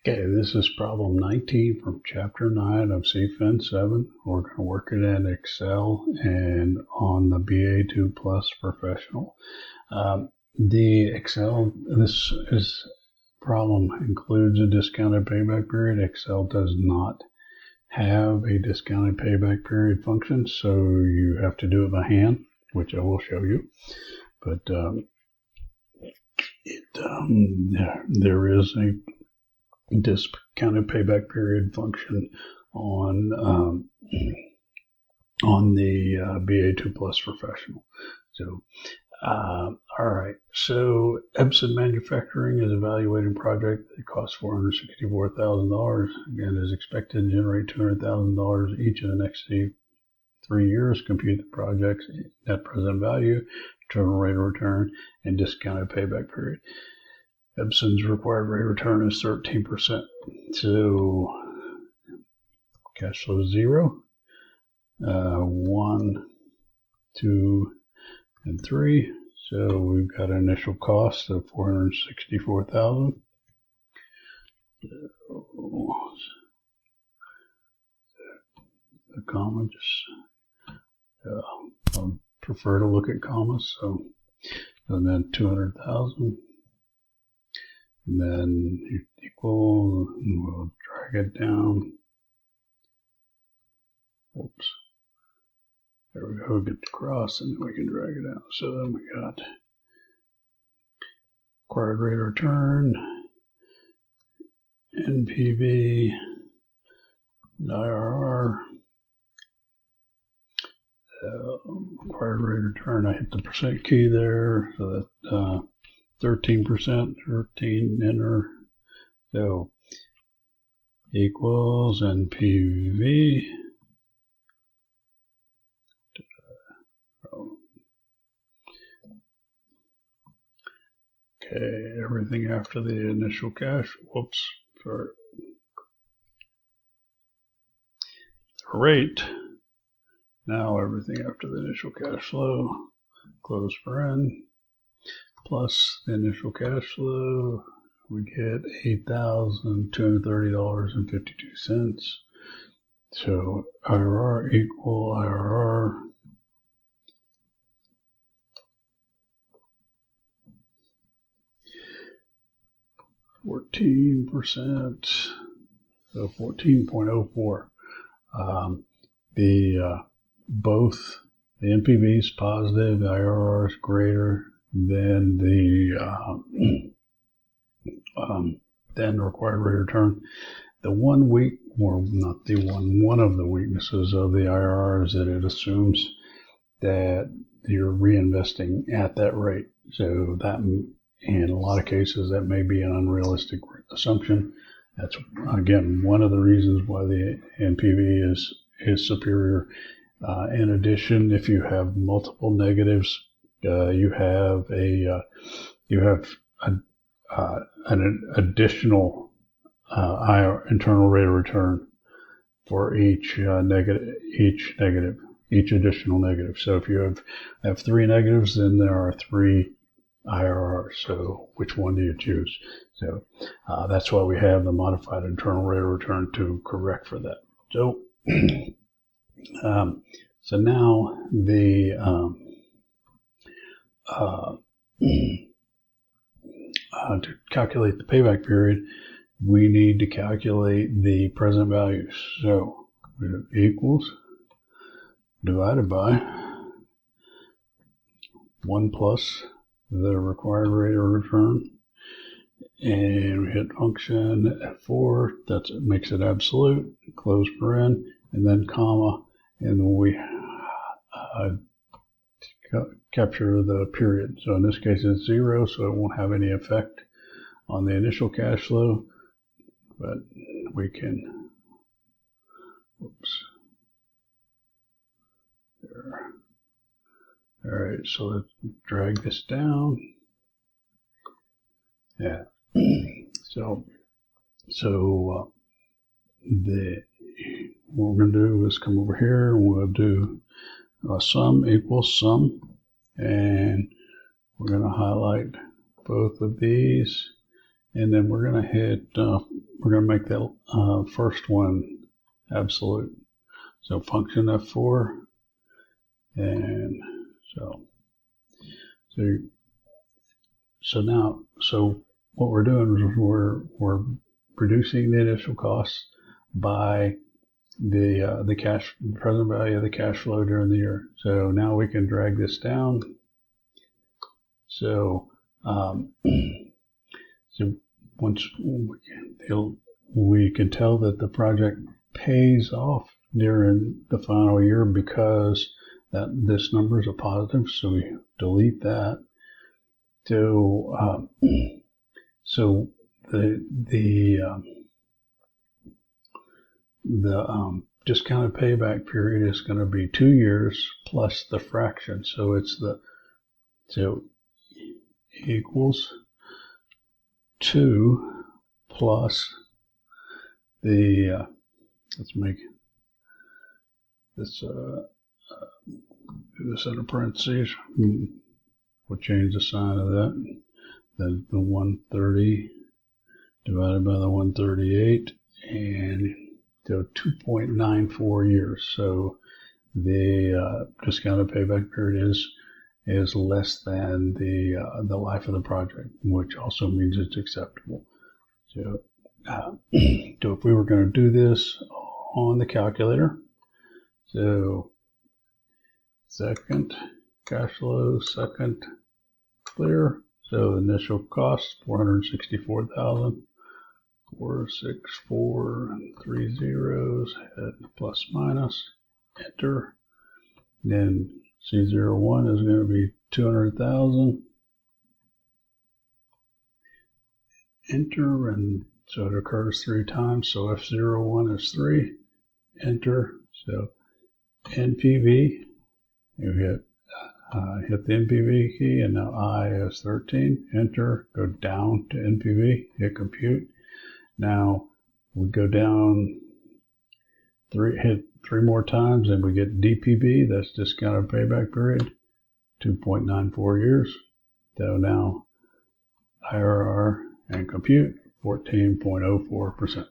Okay, this is problem 19 from chapter 9 of CFIN7. We're going to work it in Excel and on the BA2 Plus Professional. The Excel, this problem includes a discounted payback period. Excel does not have a discounted payback period function, so you have to do it by hand, which I will show you. But there is a discounted payback period function on the BA2 Plus Professional. So, all right. So, Epson Manufacturing is evaluating a project that costs $464,000 and is expected to generate $200,000 each of the next 3 years. Compute the project's net present value, internal rate of return, and discounted payback period. Epson's required rate of return is 13%. So cash flow is 0, 1, 2, and 3. So we've got an initial cost of $464,000. The comma just I prefer to look at commas, so and then 200,000. And then equal, and we'll drag it down. Oops. There we go, get the cross, and then we can drag it out. So then we got required rate of return, NPV, IRR. Required rate of return, I hit the percent key there, so that 13%, 13 enter, so equals NPV. Okay, everything after the initial cash, whoops, sorry. The rate, now everything after the initial cash flow, close paren, plus the initial cash flow, we get $8,230.52. So IRR equal IRR. %, so 14.04. Both the NPV is positive, the IRR is greater than the required rate of return. The one of the weaknesses of the IRR is that it assumes that you're reinvesting at that rate. So that, in a lot of cases, that may be an unrealistic assumption. That's, again, one of the reasons why the NPV is superior. In addition, if you have multiple negatives, you have an additional internal rate of return for each additional negative. So if you have 3 negatives, then there are 3 IRRs. So which one do you choose? So that's why we have the modified internal rate of return to correct for that. So so now to calculate the payback period, we need to calculate the present value. So we have equals divided by 1 plus the required rate of return, and we hit function F4. That makes it absolute. Close paren, and then comma, and then we capture the period. So in this case it's 0, so it won't have any effect on the initial cash flow, but we can, whoops, there. All right, so let's drag this down. Yeah, so what we're going to do is come over here and we'll do sum equals sum, and we're going to highlight both of these, and then we're going to hit we're going to make that first one absolute. So function F4, and so now what we're doing is we're reducing the initial costs by the present value of the cash flow during the year. So now we can drag this down. So so once we can tell that the project pays off during the final year because that this number is a positive, so we delete that. So the discounted payback period is going to be 2 years plus the fraction. So it's equals 2 plus the let's make this do this in parentheses. We'll change the sign of that. Then the 130 divided by the 138 and to 2.94 years. So the discounted payback period is less than the life of the project, which also means it's acceptable. So if we were going to do this on the calculator, so second cash flow, second clear. So initial cost $464,000. 464 and 3 zeros, head plus minus, enter. Then C01 is going to be 200,000. Enter, and so it occurs 3 times. So F01 is 3. Enter. So NPV, you hit the NPV key, and now I is 13. Enter. Go down to NPV. Hit compute. Now we go down hit 3 more times, and we get DPB. That's discounted payback period, 2.94 years. So now IRR and compute 14.04%.